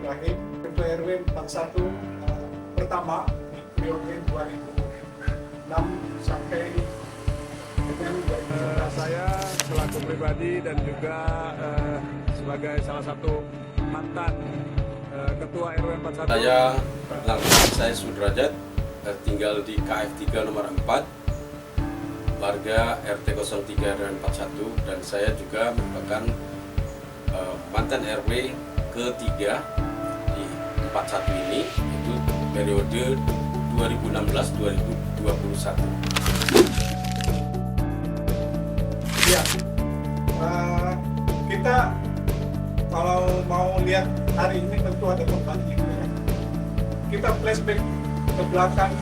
Ibrahim, Ketua RW 41 pertama di periode 2006 sampai dengan 2019. Saya selaku pribadi dan juga sebagai salah satu mantan Ketua RW 41. Saya Sudrajat, tinggal di KF 3 nomor 4, warga RT 03 RW 41, dan saya juga merupakan mantan RW ketiga di 41 ini, itu periode 2016-2021. Ya, kita kalau mau lihat hari ini tentu ada perbandingan. Kita flashback ke belakang,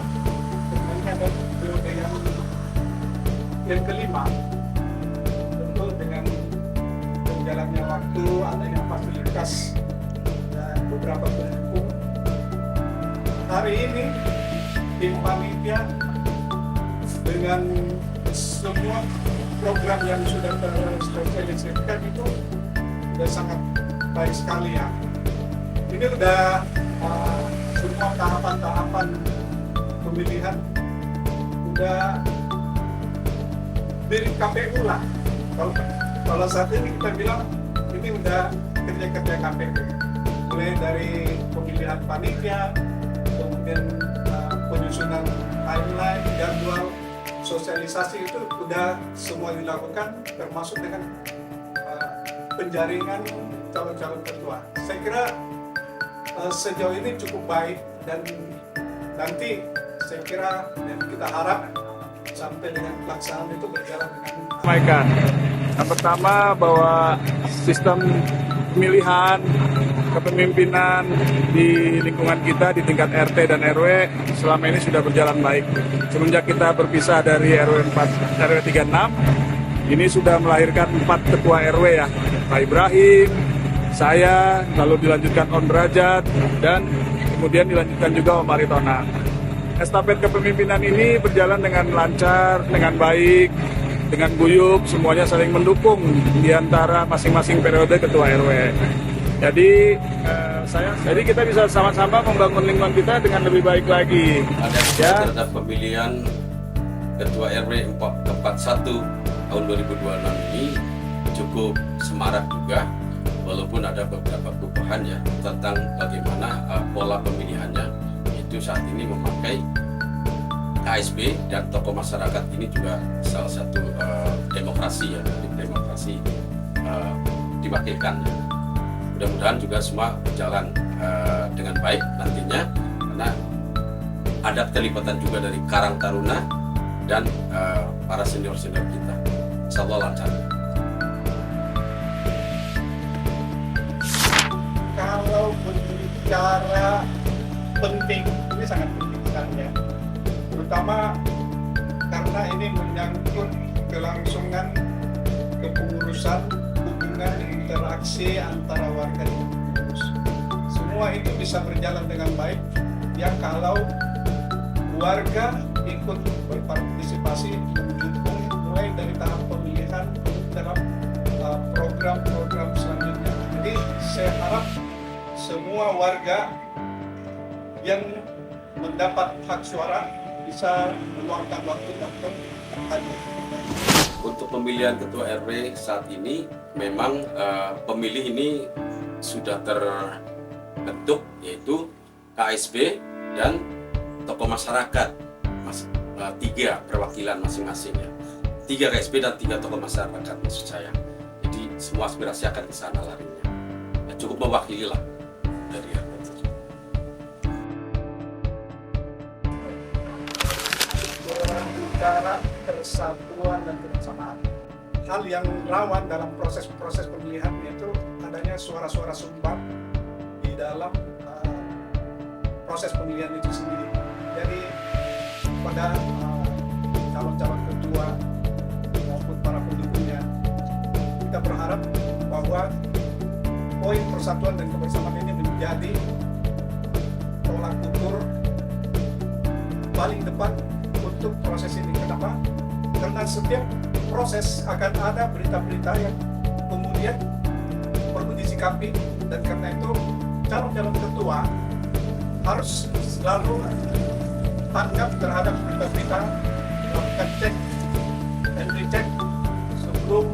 sebenarnya ada periode yang kelima, tentu dengan berjalannya waktu, adanya fasilitas dan beberapa pendukung. Hari ini tim panitia dengan semua program yang sudah tersosialisasikan itu sudah sangat baik sekali ya. Ini sudah semua tahapan-tahapan pemilihan sudah dari KPU lah. Kalau saat ini kita bilang ini udah kerja-kerja KPU, mulai dari pemilihan panitia, kemudian penyusunan timeline, jadwal, sosialisasi itu udah semua dilakukan, termasuk dengan penjaringan calon-calon ketua. Saya kira sejauh ini cukup baik, dan nanti saya kira dan kita harap sampai dengan pelaksanaan itu berjalan dengan Sampaikan. Yang pertama bahwa sistem pemilihan kepemimpinan di lingkungan kita di tingkat RT dan RW selama ini sudah berjalan baik. Semenjak kita berpisah dari RW 36, ini sudah melahirkan 4 ketua RW ya, Pak Ibrahim, saya, lalu dilanjutkan Om Derajat, dan kemudian dilanjutkan juga Om Aritona. Estafet kepemimpinan ini berjalan dengan lancar, dengan baik, dengan guyup, semuanya saling mendukung di antara masing-masing periode ketua RW. Jadi jadi kita bisa sama-sama membangun lingkungan kita dengan lebih baik lagi. Ada terhadap pemilihan ketua RW 41 tahun 2026 ini cukup semarak juga, walaupun ada beberapa perubahan ya tentang bagaimana pola pemilihannya. Itu saat ini memakai KSB dan tokoh masyarakat, ini juga salah satu demokrasi ya, demokrasi diwakilkan. Mudah-mudahan juga semua berjalan dengan baik nantinya, karena ada keterlibatan juga dari Karang Taruna dan para senior-senior kita. Insya Allah lancar. Kalau berbicara penting, ini sangat penting sekali ya, terutama karena ini menyangkut kelangsungan kepengurusan, hubungan interaksi antara warga dengan pengurus. Semua itu bisa berjalan dengan baik ya kalau warga ikut berpartisipasi, mendukung mulai dari tahap pemilihan dalam program-program selanjutnya. Jadi saya harap semua warga yang mendapat hak suara bisa meluangkan waktu untuk hadir. Untuk pemilihan ketua RW saat ini memang pemilih ini sudah terbentuk, yaitu KSB dan tokoh masyarakat, 3 perwakilan masing-masingnya, 3 KSB dan 3 tokoh masyarakat maksud saya. Jadi semua aspirasi akan ke sana larinya. Ya, cukup mewakili lah dari RW. Berbicara persatuan dan kebersamaan, hal yang rawan dalam proses-proses pemilihan itu adanya suara-suara sumbang di dalam proses pemilihan itu sendiri. Jadi pada calon-calon ketua maupun para pendukungnya, kita berharap bahwa poin persatuan dan kebersamaan ini menjadi tolak ukur paling depan untuk proses ini. Kenapa? Karena setiap proses akan ada berita-berita yang kemudian perlu disikapi, dan karena itu calon ketua harus selalu tanggap terhadap berita-berita, melakukan cek dan recheck sebelum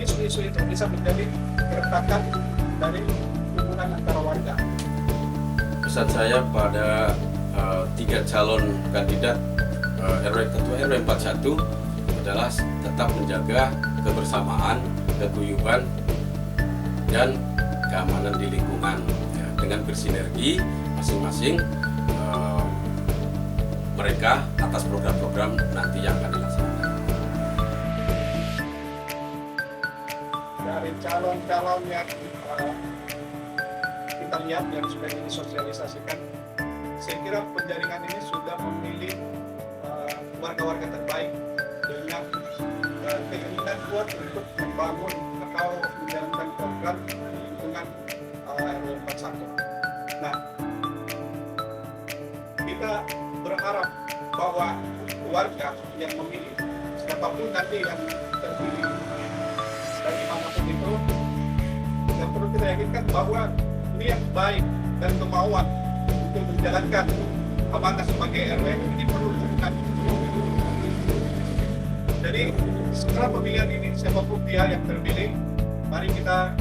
isu-isu itu bisa menjadi keretakan dari hubungan antara warga. Pesan saya pada 3 calon kandidat ketua RW 41 adalah tetap menjaga kebersamaan, keguyuban, dan keamanan di lingkungan ya, dengan bersinergi masing-masing mereka atas program-program nanti yang akan dilaksanakan. Dari calon-calon yang kita lihat yang sudah disosialisasikan, saya kira penjaringan ini sudah memilih warga-warga terbaik dengan keinginan kuat untuk membangun atau menjalankan program di lingkungan RW 41. Nah, kita berharap bahwa warga yang memilih, siapapun nanti yang terpilih dari manapun itu, yang perlu kita yakinkan bahwa niat baik dan kemauan untuk menjalankan amanah sebagai RW ini perlu dilakukan. Jadi setelah pemilihan ini, siapapun dia yang terpilih, mari kita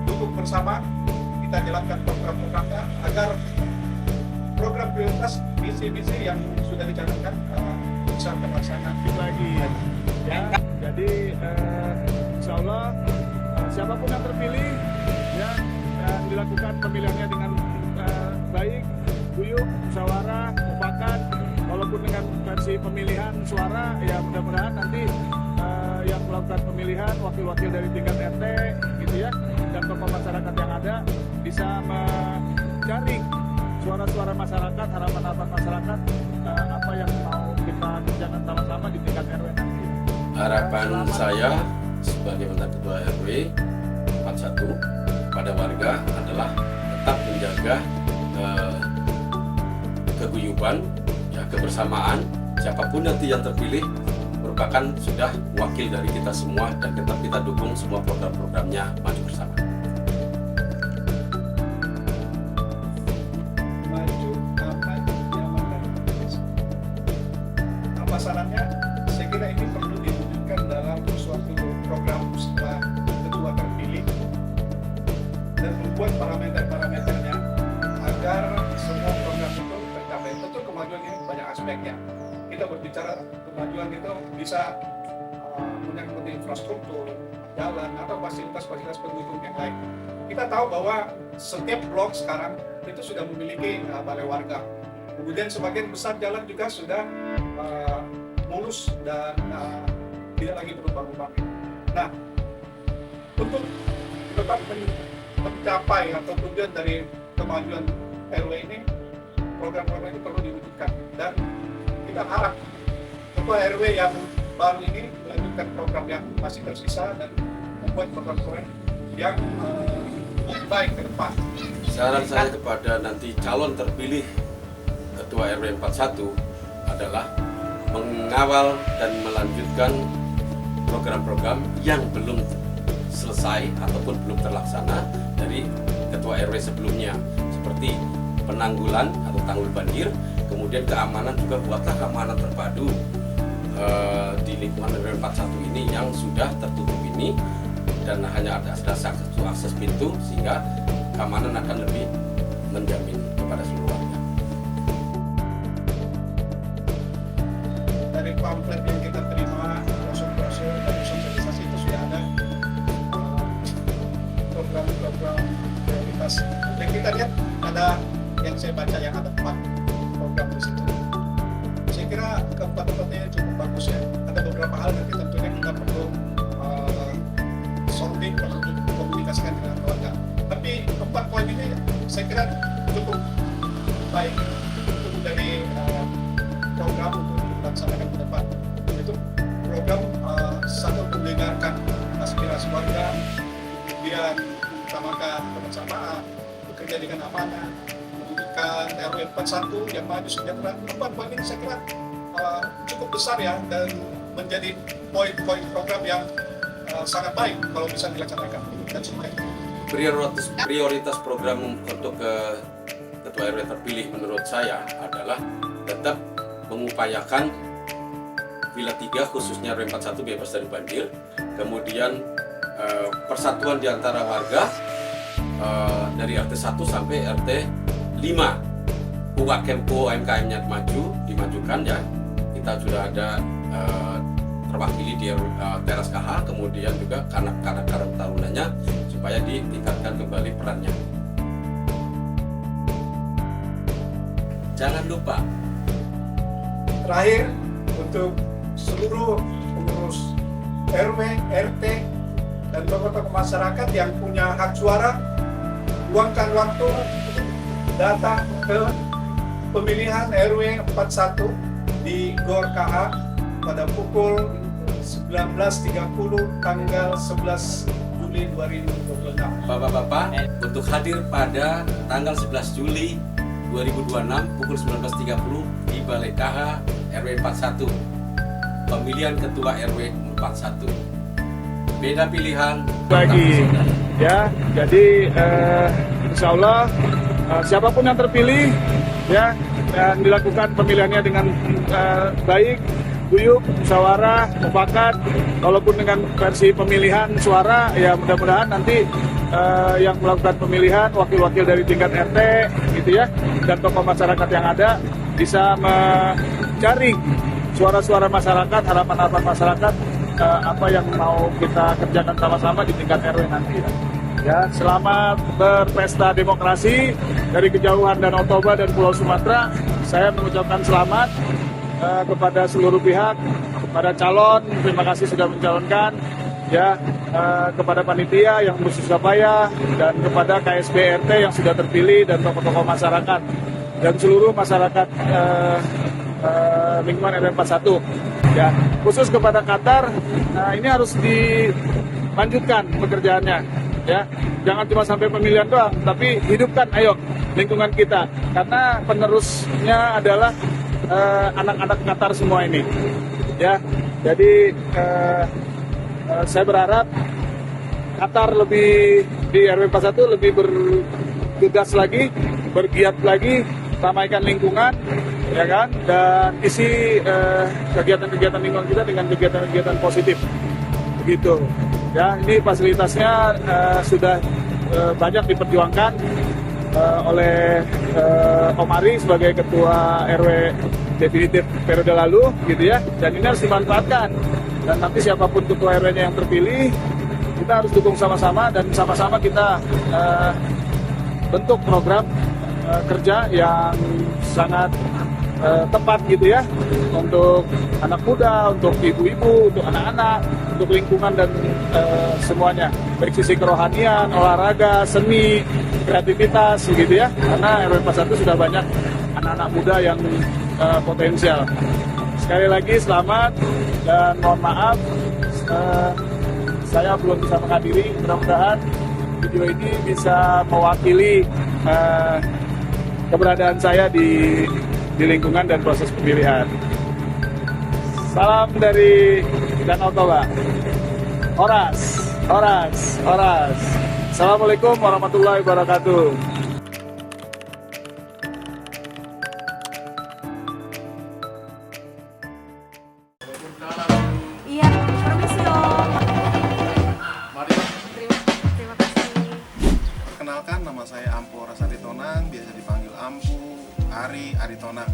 dukung bersama, kita jalankan program-programnya agar program prioritas, visi-visi yang sudah dicanangkan bisa terlaksana. Lagi ya, jadi insya Allah siapapun yang terpilih ya, dan dilakukan pemilihannya dengan baik, guyup, musyawarah, mufakat. Walaupun dengan versi pemilihan suara, ya mudah-mudahan nanti yang melakukan pemilihan wakil-wakil dari tingkat RT gitu ya, dan tokoh masyarakat yang ada bisa mencari suara-suara masyarakat, harapan-harapan masyarakat, apa yang mau kita kerjakan sama-sama di tingkat RW nanti. Harapan saya sebagai mantan ketua RW 41 pada warga adalah tetap menjaga keguyuban, ya, kebersamaan. Siapapun nanti yang terpilih merupakan sudah wakil dari kita semua, dan tetap kita dukung semua program-programnya maju bersama. Maju, aman, nyaman, dan progres. Apa sarannya? Saya kira ini perlu diwujudkan dalam suatu program setelah ketua terpilih dan membuat parameter-parameternya agar semua program itu tercapai. Tentu kemajuan ini banyak aspeknya. Kita berbicara kemajuan itu bisa menyangkut infrastruktur, jalan, atau fasilitas-fasilitas pendukung yang lain. Kita tahu bahwa setiap blok sekarang itu sudah memiliki balai warga. Kemudian sebagian besar jalan juga sudah mulus dan tidak lagi berlubang-lubang. Nah, untuk tetap mencapai atau tujuan dari kemajuan RW ini, program-program ini perlu diwujudkan, dan kita harap ketua RW yang baru ini melanjutkan program yang masih tersisa dan membuat program-program yang baik ke depan. Saran saya kepada nanti calon terpilih ketua RW 41 adalah mengawal dan melanjutkan program-program yang belum selesai ataupun belum terlaksana dari ketua RW sebelumnya, seperti penanggulan atau tanggul banjir, kemudian keamanan juga buatlah keamanan terpadu di lingkungan RW 41 ini yang sudah tertutup ini, dan hanya ada satu akses pintu, sehingga keamanan akan lebih menjamin kepada seluruh warga. Dari pamflet yang kita terima, brosur-brosur dan sosialisasi itu sudah ada program-program prioritas. Dan kita lihat ada yang saya baca yang ada 4 program di situ. Saya kira keempat-empatnya cukup bagus ya. Ada beberapa hal yang tentunya kita perlu solving, perlu komunikasikan dengan keluarga. Tapi 4 poin ini saya kira cukup baik untuk dari program untuk dilaksanakan ke depan. Itu program satu, mendengarkan aspirasi warga, kemudian mengutamakan kebersamaan, bekerja dengan amanah, mewujudkan RW 41 yang maju sejahtera. 4 poin ini saya kira cukup besar ya, dan menjadi poin-poin program yang sangat baik kalau bisa dilaksanakan. Dan semua itu. prioritas program untuk ketua RW terpilih menurut saya adalah tetap mengupayakan Villa 3 khususnya RW 41 bebas dari banjir, kemudian persatuan di antara warga dari RT 1 sampai RT 5. UMKM-nya dimajukan ya. Kita sudah ada terwakili di teras KH, kemudian juga kanak-kanak Karang Tarunanya supaya ditingkatkan kembali perannya. Jangan lupa Terakhir, untuk seluruh pengurus RW, RT, dan tokoh-tokoh masyarakat yang punya hak suara, luangkan waktu datang ke pemilihan RW 41 di GOR KH pada pukul 19.30 tanggal 11 Juli 2026. Bapak-bapak untuk hadir pada tanggal 11 Juli 2026 pukul 19.30 di Balai KH RW 41. Pemilihan ketua RW 41. Beda pilihan Lagi ya, jadi insya Allah siapapun yang terpilih ya, dan dilakukan pemilihannya dengan baik, guyup, musyawarah, mufakat. Walaupun dengan versi pemilihan suara, ya mudah-mudahan nanti yang melakukan pemilihan wakil-wakil dari tingkat RT gitu ya, dan tokoh masyarakat yang ada bisa mencari suara-suara masyarakat, harapan-harapan masyarakat, apa yang mau kita kerjakan sama-sama di tingkat RW nanti ya. Selamat berpesta demokrasi dari kejauhan Danau Toba dan Pulau Sumatera. Saya mengucapkan selamat kepada seluruh pihak, kepada calon, terima kasih sudah mencalonkan ya, kepada panitia yang bersusah payah, dan kepada KSB RT yang sudah terpilih, dan tokoh-tokoh masyarakat dan seluruh masyarakat lingkungan RW 41 ya. Khusus kepada Qatar, ini harus dilanjutkan pekerjaannya ya, jangan cuma sampai pemilihan doang, tapi hidupkan ayo lingkungan kita, karena penerusnya adalah anak-anak Qatar semua ini ya. Jadi saya berharap Qatar lebih di RW 41 lebih bergegas lagi, bergiat lagi, ramaikan lingkungan ya kan, dan isi kegiatan-kegiatan lingkungan kita dengan kegiatan-kegiatan positif begitu ya. Ini fasilitasnya sudah banyak diperjuangkan oleh Om Ari sebagai ketua RW definitif periode lalu gitu ya, dan ini harus dimanfaatkan, dan nanti siapapun ketua RW-nya yang terpilih, kita harus dukung sama-sama, dan sama-sama kita bentuk program kerja yang sangat tepat gitu ya, untuk anak muda, untuk ibu-ibu, untuk anak-anak, untuk lingkungan, dan semuanya, baik sisi kerohanian, olahraga, seni, kreativitas gitu ya, karena RW 41 sudah banyak anak-anak muda yang potensial. Sekali lagi selamat, dan mohon maaf saya belum bisa menghadiri. Mudah-mudahan video ini bisa mewakili keberadaan saya di lingkungan dan proses pemilihan. Salam dari Danau Toba. Oras, oras, oras. Assalamualaikum warahmatullahi wabarakatuh. Iya, permisi Om. Mari. Terima kasih. Perkenalkan, nama saya Ampu Rasati Tonang, biasa dipanggil Ampu, Ari Tonang.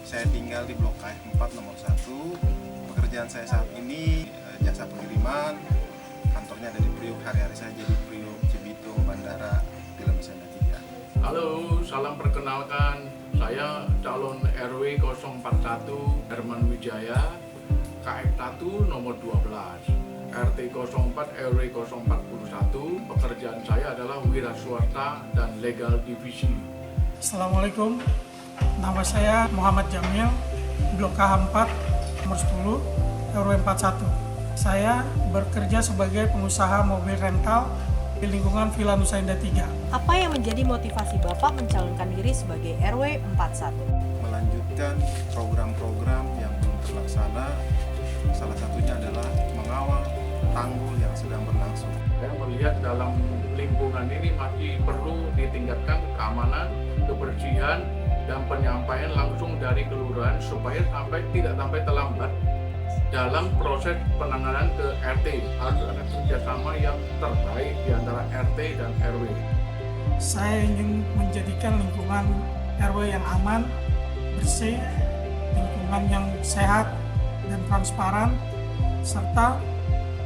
Saya tinggal di Blok KF4 nomor 1. Pekerjaan saya saat ini jasa pengiriman. Kantornya ada di Priuk, hari-hari saya jadi Priuk, Cibitung, Bandara, Villa Nusa Indah 3. Halo, salam perkenalkan. Saya calon RW 041 Herman Wijaya, KF1 nomor 12, RT 04 RW 041. Pekerjaan saya adalah wira swasta dan legal divisi. Assalamualaikum, nama saya Muhammad Jamil, Blok KH4 nomor 10, RW 41. Saya bekerja sebagai pengusaha mobil rental di lingkungan Villa Nusa Indah 3. Apa yang menjadi motivasi Bapak mencalonkan diri sebagai RW 41? Melanjutkan program-program yang belum terlaksana, salah satunya adalah mengawal tanggul yang sedang berlangsung. Saya melihat dalam lingkungan ini masih perlu ditingkatkan keamanan, kebersihan, dan penyampaian langsung dari kelurahan supaya tidak sampai terlambat dalam proses penanganan ke RT. Harus ada kerjasama yang terbaik di antara RT dan RW. Saya ingin menjadikan lingkungan RW yang aman, bersih, lingkungan yang sehat dan transparan, serta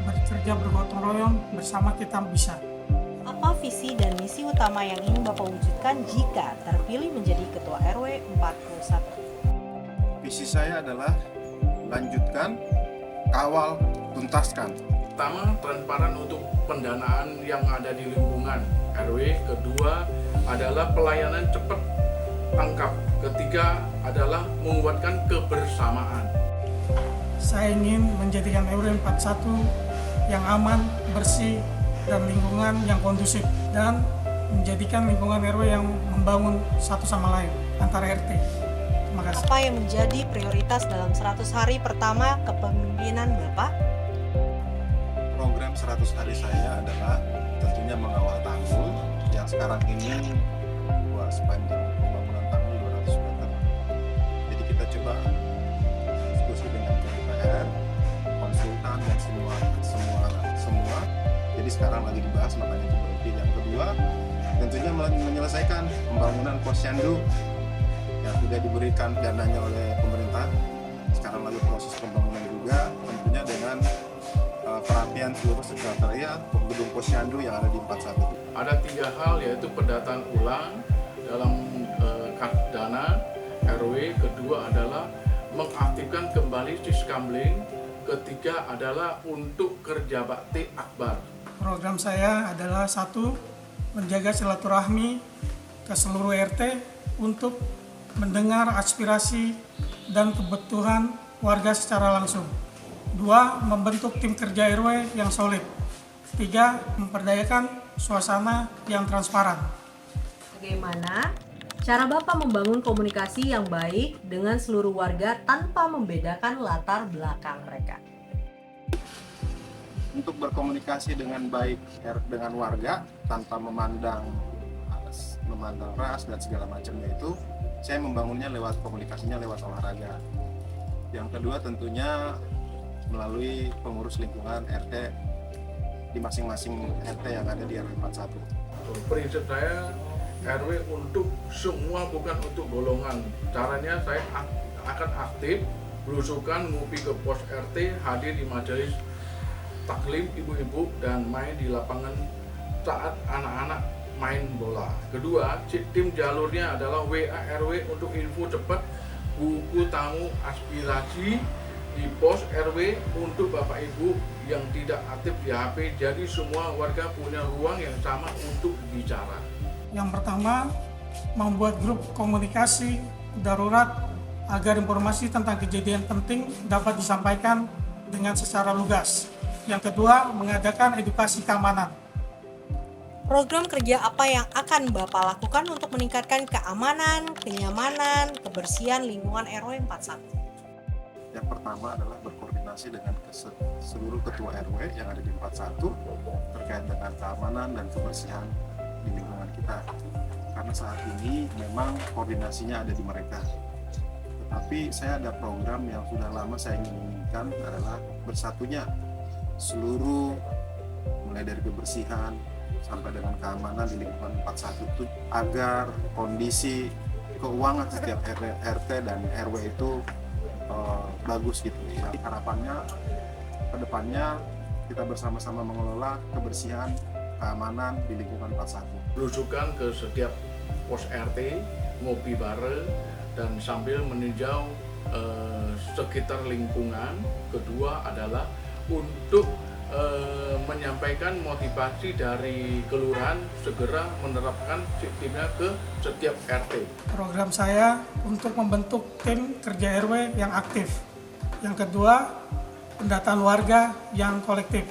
bekerja bergotong royong bersama kita bisa. Apa visi dan misi utama yang ingin Bapak wujudkan jika terpilih menjadi Ketua RW 41? Visi saya adalah lanjutkan, kawal, tuntaskan. Pertama, transparan untuk pendanaan yang ada di lingkungan RW. Kedua adalah pelayanan cepat, lengkap. Ketiga adalah menguatkan kebersamaan. Saya ingin menjadikan RW 41 yang aman, bersih, dan lingkungan yang kondusif, dan menjadikan lingkungan RW yang membangun satu sama lain antara RT. Terima kasih. Apa yang menjadi prioritas dalam 100 hari pertama kepemimpinan Bapak? Program 100 hari saya adalah tentunya mengawal tanggul yang sekarang ini sepanjang pembangunan tanggul 200 meter. Jadi kita coba diskusi dengan DPR, konsultan dan semua. Jadi sekarang lagi dibahas, makanya itu berhenti. Yang kedua, tentunya menyelesaikan pembangunan posyandu yang sudah diberikan dananya oleh pemerintah. Sekarang lagi proses pembangunan juga, tentunya dengan perapian seluruh sekretariat gedung posyandu yang ada di 41. Ada 3 hal, yaitu pendataan ulang dalam kas dana RW. Kedua adalah mengaktifkan kembali siskamling. Ketiga adalah untuk kerja bakti akbar. Program saya adalah 1. Menjaga silaturahmi ke seluruh RT untuk mendengar aspirasi dan kebutuhan warga secara langsung. 2. Membentuk tim kerja RW yang solid. 3. Memperdayakan suasana yang transparan. Bagaimana cara Bapak membangun komunikasi yang baik dengan seluruh warga tanpa membedakan latar belakang mereka? Untuk berkomunikasi dengan baik dengan warga tanpa memandang ras dan segala macamnya itu, saya membangunnya lewat komunikasinya lewat olahraga. Yang kedua tentunya melalui pengurus lingkungan RT di masing-masing RT yang ada di RW 41. Prinsip saya RW untuk semua, bukan untuk golongan. Caranya saya akan aktif, belusukan, ngopi ke pos RT, hadir di majelis taklim ibu-ibu, dan main di lapangan saat anak-anak main bola. Kedua, tim jalurnya adalah WA RW untuk info cepat, buku tamu aspirasi di pos RW untuk Bapak Ibu yang tidak aktif di HP. Jadi semua warga punya ruang yang sama untuk bicara. Yang pertama, membuat grup komunikasi darurat agar informasi tentang kejadian penting dapat disampaikan dengan secara lugas. Yang kedua, mengadakan edukasi keamanan. Program kerja apa yang akan Bapak lakukan untuk meningkatkan keamanan, kenyamanan, kebersihan lingkungan RW 41? Yang pertama adalah berkoordinasi dengan seluruh ketua RW yang ada di 41 terkait dengan keamanan dan kebersihan di lingkungan kita. Karena saat ini memang koordinasinya ada di mereka. Tetapi saya ada program yang sudah lama saya inginkan, adalah bersatunya seluruh, mulai dari kebersihan sampai dengan keamanan di lingkungan 41 itu, agar kondisi keuangan setiap RT dan RW itu bagus gitu ya. Harapannya kedepannya kita bersama-sama mengelola kebersihan, keamanan di lingkungan 41. Belusukan ke setiap pos RT, ngopi bareng, dan sambil meninjau sekitar lingkungan. Kedua adalah untuk menyampaikan motivasi dari kelurahan segera menerapkan sistemnya ke setiap RT. Program saya untuk membentuk tim kerja RW yang aktif. Yang kedua, pendataan warga yang kolektif.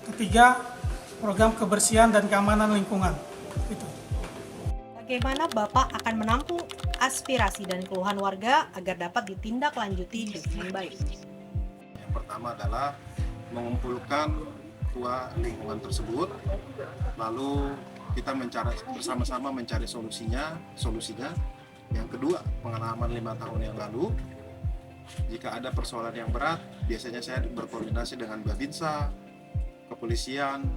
Ketiga, program kebersihan dan keamanan lingkungan. Itu. Bagaimana Bapak akan menampung aspirasi dan keluhan warga agar dapat ditindaklanjuti dengan baik? Yang pertama adalah mengumpulkan ketua lingkungan tersebut. Lalu kita bersama-sama mencari solusinya. Yang kedua, pengalaman 5 tahun yang lalu, jika ada persoalan yang berat, biasanya saya berkoordinasi dengan Babinsa, kepolisian,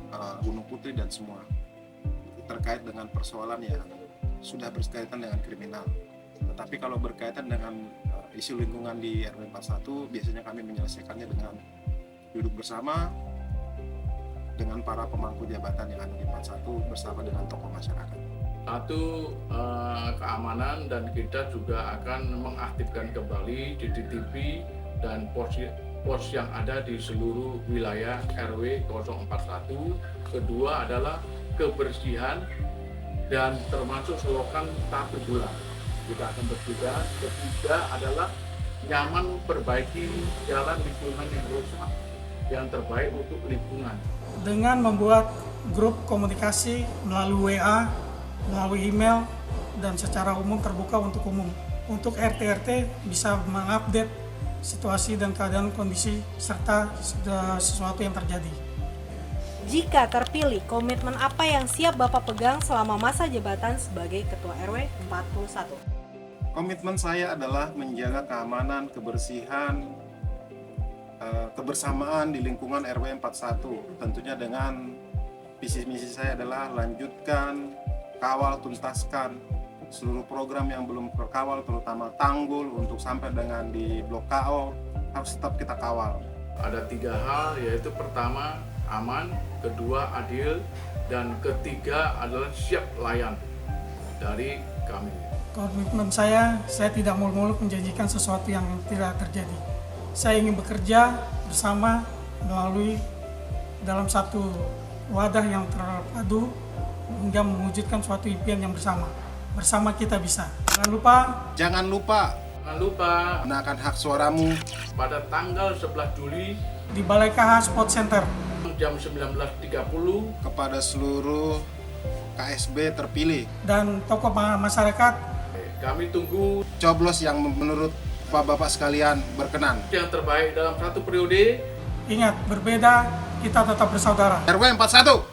Gunung Putri, dan semua terkait dengan persoalan yang sudah berkaitan dengan kriminal. Tetapi kalau berkaitan dengan isu lingkungan di RW 41, biasanya kami menyelesaikannya dengan duduk bersama dengan para pemangku jabatan yang ada di 41 bersama dengan tokoh masyarakat. Satu, keamanan, dan kita juga akan mengaktifkan kembali CCTV dan pos yang ada di seluruh wilayah RW 041. Kedua adalah kebersihan dan termasuk selokan 1 bulan kita akan bertugas. Ketiga adalah nyaman perbaiki jalan lingkungan yang rusak yang terbaik untuk lingkungan. Dengan membuat grup komunikasi melalui WA, melalui email, dan secara umum terbuka untuk umum. Untuk RT-RT bisa mengupdate situasi dan keadaan kondisi serta sesuatu yang terjadi. Jika terpilih, komitmen apa yang siap Bapak pegang selama masa jabatan sebagai Ketua RW 41? Komitmen saya adalah menjaga keamanan, kebersihan, kebersamaan di lingkungan RW 41. Tentunya dengan visi misi saya adalah lanjutkan, kawal, tuntaskan seluruh program yang belum terkawal, terutama tanggul untuk sampai dengan di Blok KO harus tetap kita kawal. Ada 3 hal, yaitu pertama aman, kedua adil, dan ketiga adalah siap layan dari kami. Komitmen saya tidak muluk-muluk menjanjikan sesuatu yang tidak terjadi. Saya ingin bekerja bersama melalui dalam satu wadah yang terpadu hingga mewujudkan suatu impian yang bersama. Bersama kita bisa. Jangan lupa gunakan hak suaramu Pada tanggal 11 Juli di Balai KH Sport Center jam 19.30 kepada seluruh KSB terpilih. dan tokoh masyarakat kami tunggu Coblos yang menurut Bapak-bapak sekalian berkenan. yang terbaik dalam 1 periode. ingat berbeda kita tetap bersaudara. RW 41.